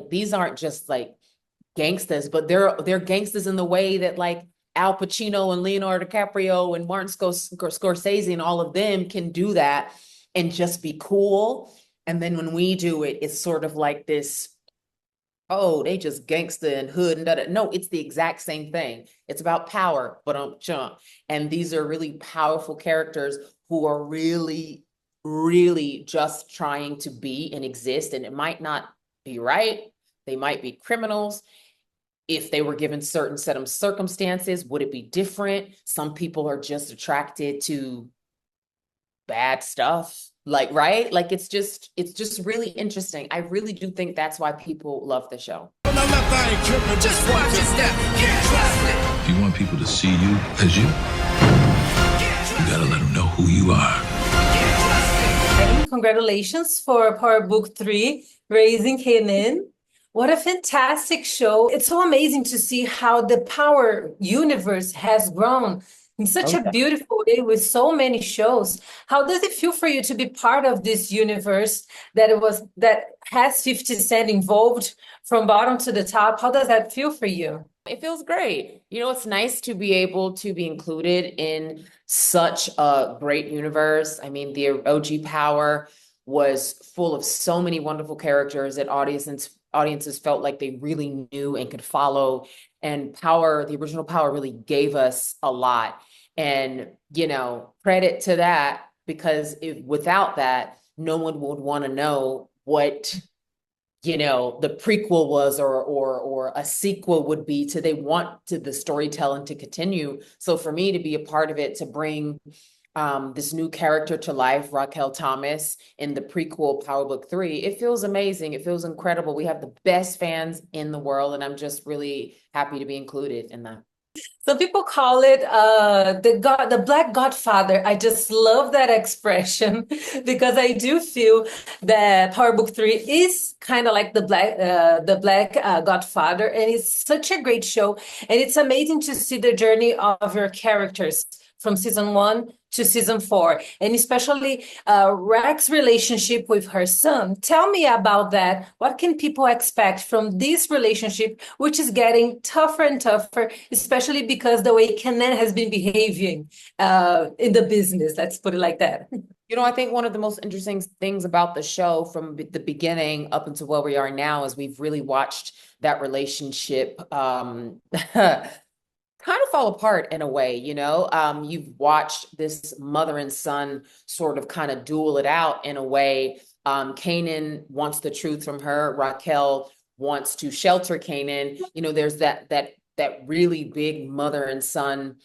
like, these aren't just like gangsters, but they're gangsters in the way that like Al Pacino and Leonardo DiCaprio and Martin Scorsese and all of them can do that and just be cool. And then when we do it, it's sort of like this, oh, they just gangster and hood and da-da. No, it's the exact same thing. It's about power, but jump. And these are really powerful characters who are really, really just trying to be and exist. And it might not be right. They might be criminals. If they were given certain set of circumstances, would it be different? Some people are just attracted to bad stuff, like, right? Like, it's just really interesting. I really do think that's why people love the show. Just watch your step. If you want people to see you as you gotta let them know who you are. Congratulations for Power Book 3, Raising Kanan. What a fantastic show. It's so amazing to see how the Power universe has grown in such a beautiful way with so many shows. How does it feel for you to be part of this universe that has 50 Cent involved from bottom to the top? How does that feel for you? It feels great. You know, it's nice to be able to be included in such a great universe. I mean, the OG Power was full of so many wonderful characters that audiences felt like they really knew and could follow. And Power, the original Power, really gave us a lot. And, you know, credit to that, because without that, no one would want to know what, you know, the prequel was or a sequel would be. They want the storytelling to continue. So for me to be a part of it, to bring this new character to life, Raquel Thomas, in the prequel Power Book 3, it feels amazing. It feels incredible. We have the best fans in the world, and I'm just really happy to be included in that. Some people call it the Black Godfather. I just love that expression because I do feel that Power Book 3 is kind of like the Black Godfather, and it's such a great show. And it's amazing to see the journey of your characters from season 1 to season 4, and especially Rex's relationship with her son. Tell me about that. What can people expect from this relationship, which is getting tougher and tougher, especially because the way Kanan has been behaving in the business, let's put it like that. You know, I think one of the most interesting things about the show from the beginning up until where we are now is we've really watched that relationship kind of fall apart in a way, you know. You've watched this mother and son sort of kind of duel it out in a way. Kanan wants the truth from her. Raquel wants to shelter Kanan. You know, there's that really big mother and son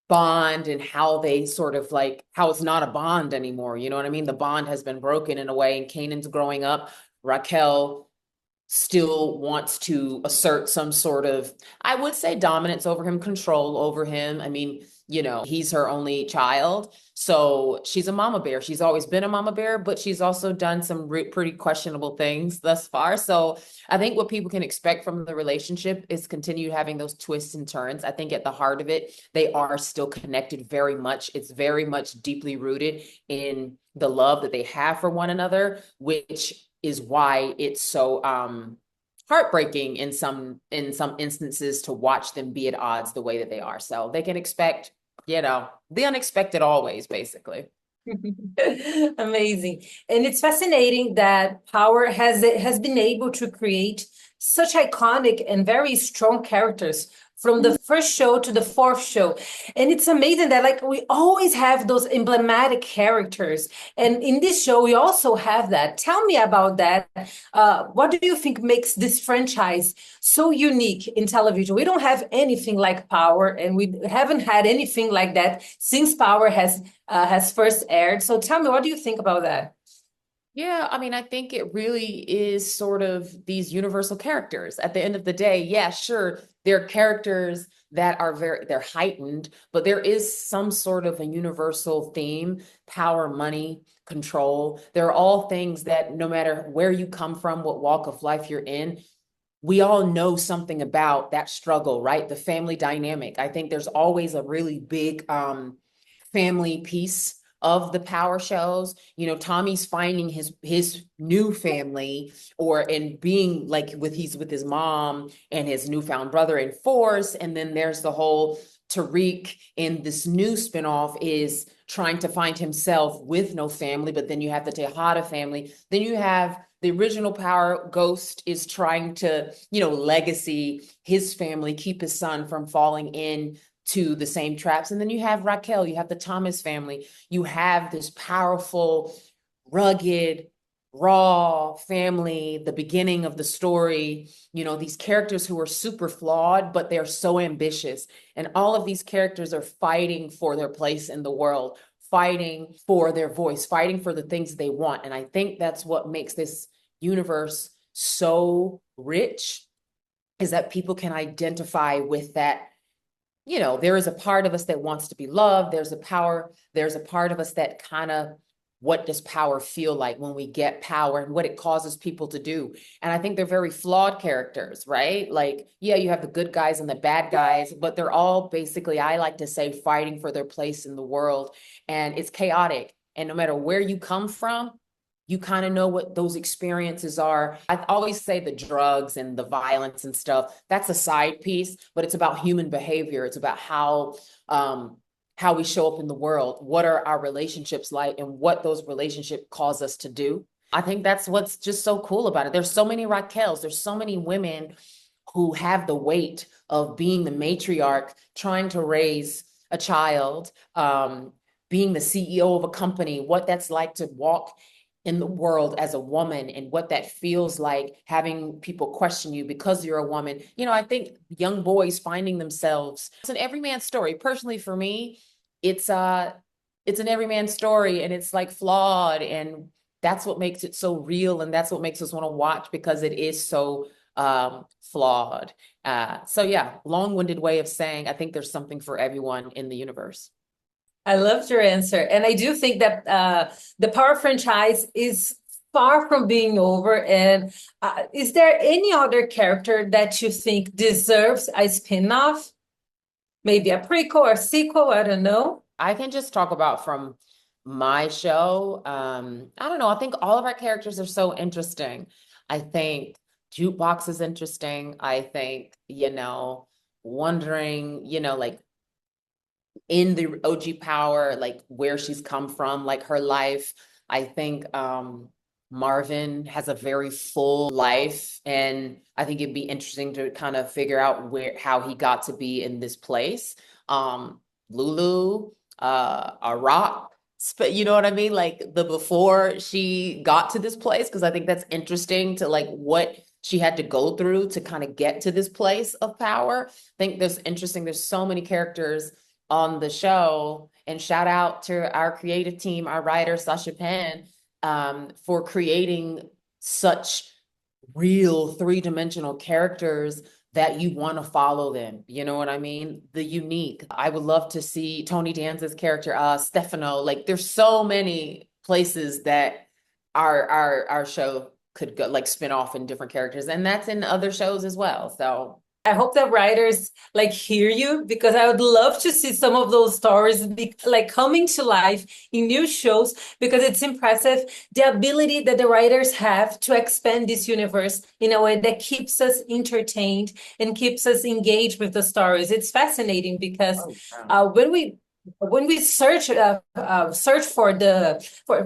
bond, and how they sort of like, how it's not a bond anymore. You know what I mean? The bond has been broken in a way, and Kanan's growing up. Raquel still wants to assert some sort of, I would say, dominance over him, control over him. I mean, you know, he's her only child. So she's a mama bear. She's always been a mama bear, but she's also done some pretty questionable things thus far. So I think what people can expect from the relationship is continue having those twists and turns. I think at the heart of it, they are still connected very much. It's very much deeply rooted in the love that they have for one another, which is why it's so heartbreaking in some instances to watch them be at odds the way that they are. So they can expect, you know, the unexpected always, basically. Amazing. And it's fascinating that Power has been able to create such iconic and very strong characters from the first show to the fourth show. And it's amazing that like we always have those emblematic characters. And in this show, we also have that. Tell me about that. What do you think makes this franchise so unique in television? We don't have anything like Power, and we haven't had anything like that since Power has first aired. So tell me, what do you think about that? Yeah, I mean, I think it really is sort of these universal characters. At the end of the day, yeah, sure, they're characters that are they're heightened, but there is some sort of a universal theme: power, money, control. They're all things that no matter where you come from, what walk of life you're in, we all know something about that struggle, right? The family dynamic. I think there's always a really big family piece of the power shows. You know, Tommy's finding his new family, or in being like he's with his mom and his newfound brother in Force. And then there's the whole Tariq in this new spinoff is trying to find himself with no family, but then you have the Tejada family. Then you have the original Power Ghost is trying to, you know, legacy his family, keep his son from falling in to the same traps. And then you have Raquel, you have the Thomas family, you have this powerful, rugged, raw family, the beginning of the story, you know, these characters who are super flawed, but they're so ambitious. And all of these characters are fighting for their place in the world, fighting for their voice, fighting for the things they want. And I think that's what makes this universe so rich, is that people can identify with that. You know, there is a part of us that wants to be loved. There's a part of us that kind of, what does power feel like when we get power and what it causes people to do. And I think they're very flawed characters, right? Like, yeah, you have the good guys and the bad guys, but they're all basically, I like to say, fighting for their place in the world. And it's chaotic. And no matter where you come from, you kind of know what those experiences are. I always say the drugs and the violence and stuff, that's a side piece, but it's about human behavior. It's about how we show up in the world, what are our relationships like, and what those relationships cause us to do. I think that's what's just so cool about it. There's so many Raquels, there's so many women who have the weight of being the matriarch, trying to raise a child, being the CEO of a company, what that's like to walk in the world as a woman, and what that feels like, having people question you because you're a woman. You know, I think young boys finding themselves, it's an everyman story. Personally, for me, it's an everyman story, and it's like flawed, and that's what makes it so real, and that's what makes us want to watch, because it is so flawed. So yeah, long-winded way of saying I think there's something for everyone in the universe. I loved your answer. And I do think that the Power franchise is far from being over. And is there any other character that you think deserves a spin-off? Maybe a prequel or sequel? I don't know. I can just talk about from my show. I don't know. I think all of our characters are so interesting. I think Jukebox is interesting. I think, you know, wondering, you know, like in the OG Power, like where she's come from, like her life. I think Marvin has a very full life, and I think it'd be interesting to kind of figure out how he got to be in this place. Lulu, Rock, you know what I mean? Like the before she got to this place, because I think that's interesting to like what she had to go through to kind of get to this place of power. I think there's so many characters on the show, and shout out to our creative team, our writer Sasha Penn, for creating such real three-dimensional characters that you want to follow them. You know what I mean? The unique. I would love to see Tony Danza's character, Stefano. Like there's so many places that our show could go, like spin off in different characters, and that's in other shows as well. So I hope that writers like hear you, because I would love to see some of those stories like coming to life in new shows, because it's impressive the ability that the writers have to expand this universe in a way that keeps us entertained and keeps us engaged with the stories. It's fascinating because when we search for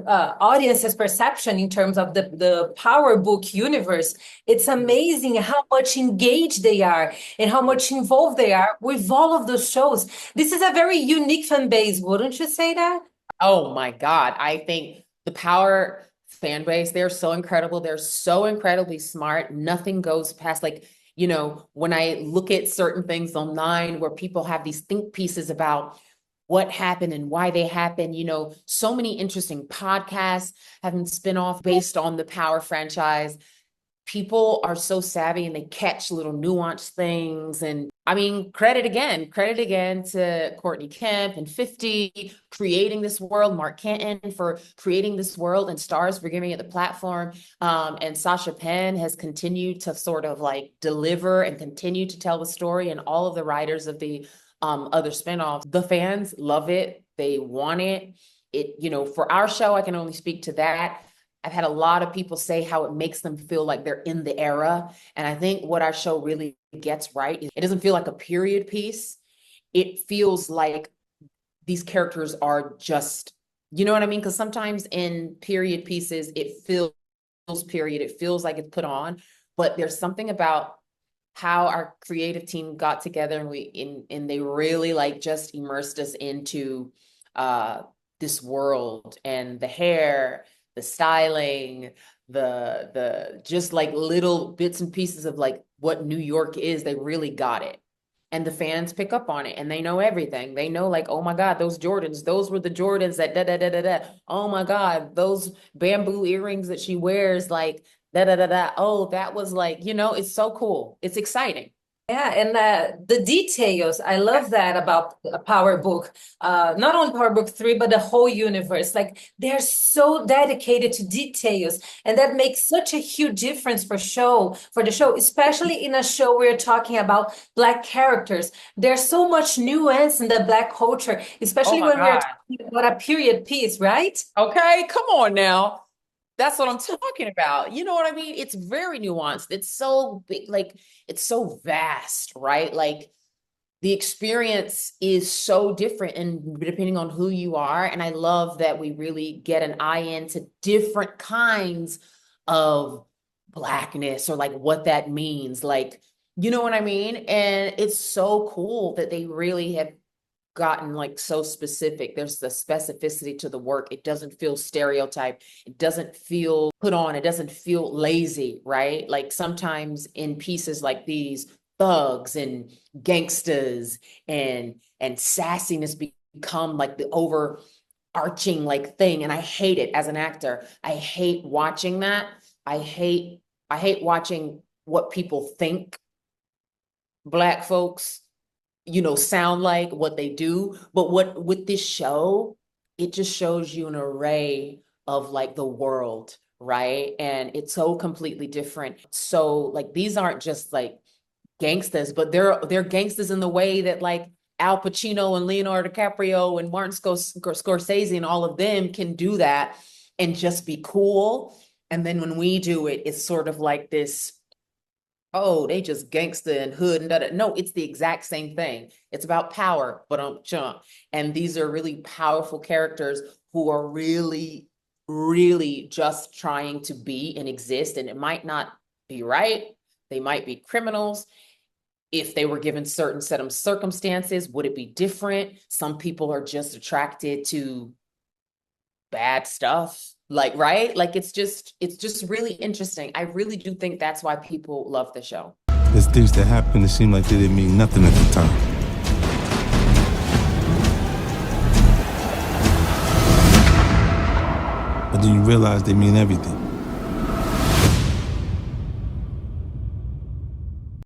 audience's perception in terms of the Power Book universe, it's amazing how much engaged they are and how much involved they are with all of those shows. This is a very unique fan base, wouldn't you say that? oh my God, I think the Power fan base, they're so incredible. They're so incredibly smart. Nothing goes past, like, you know, when I look at certain things online where people have these think pieces about what happened and why they happened, you know, so many interesting podcasts having spin-off based on the Power franchise. People are so savvy and they catch little nuanced things. And I mean, credit again to Courtney Kemp and 50 creating this world, Mark Canton for creating this world, and Stars for giving it the platform. And Sasha Penn has continued to sort of like deliver and continue to tell the story, and all of the writers of the other spinoffs. The fans love it. They want it. for our show, I can only speak to that. I've had a lot of people say how it makes them feel like they're in the era. And I think what our show really gets right is it doesn't feel like a period piece. It feels like these characters are just, you know what I mean? Because sometimes in period pieces, it feels period. It feels like it's put on, but there's something about how our creative team got together and they really like just immersed us into this world, and the hair, the styling, the just like little bits and pieces of like what New York is. They really got it. And the fans pick up on it and they know everything. They know like, oh my God, those Jordans, those were the Jordans that da da da da da. Oh my God, those bamboo earrings that she wears, like da da da da. Oh, that was like, it's so cool. It's exciting. Yeah, and the details, I love that about a Power Book. Not only Power Book 3, but the whole universe. Like they're so dedicated to details, and that makes such a huge difference for the show, especially in a show where you're talking about Black characters. There's so much nuance in the Black culture, Oh especially my when we're God. talking about a period piece, right? Okay, come on now. That's what I'm talking about. You know what I mean? It's very nuanced. It's so big, like it's so vast, right? Like the experience is so different and depending on who you are. And I love that we really get an eye into different kinds of Blackness, or like what that means. Like, you know what I mean? And it's so cool that they really have gotten like so specific. There's the specificity to the work. It doesn't feel stereotyped. It doesn't feel put on. It doesn't feel lazy, right? Like sometimes in pieces like these, thugs and gangsters and sassiness become like the overarching like thing. And I hate it as an actor. I hate watching that. I hate watching what people think Black folks sound like, what they do. But what with this show, it just shows you an array of like the world, right? And it's so completely different. So like these aren't just like gangsters, but they're gangsters in the way that like Al Pacino and Leonardo DiCaprio and Martin Scorsese and all of them can do that and just be cool. And then when we do it, it's sort of like this, oh, they just gangster and hood and da, da. No, it's the exact same thing. It's about power, but chump. And these are really powerful characters who are really, really just trying to be and exist. And it might not be right. They might be criminals. If they were given certain set of circumstances, would it be different? Some people are just attracted to bad stuff. Like, right? Like it's just really interesting. I really do think that's why people love the show. There's things that happen that seem like they didn't mean nothing at the time. But then you realize they mean everything.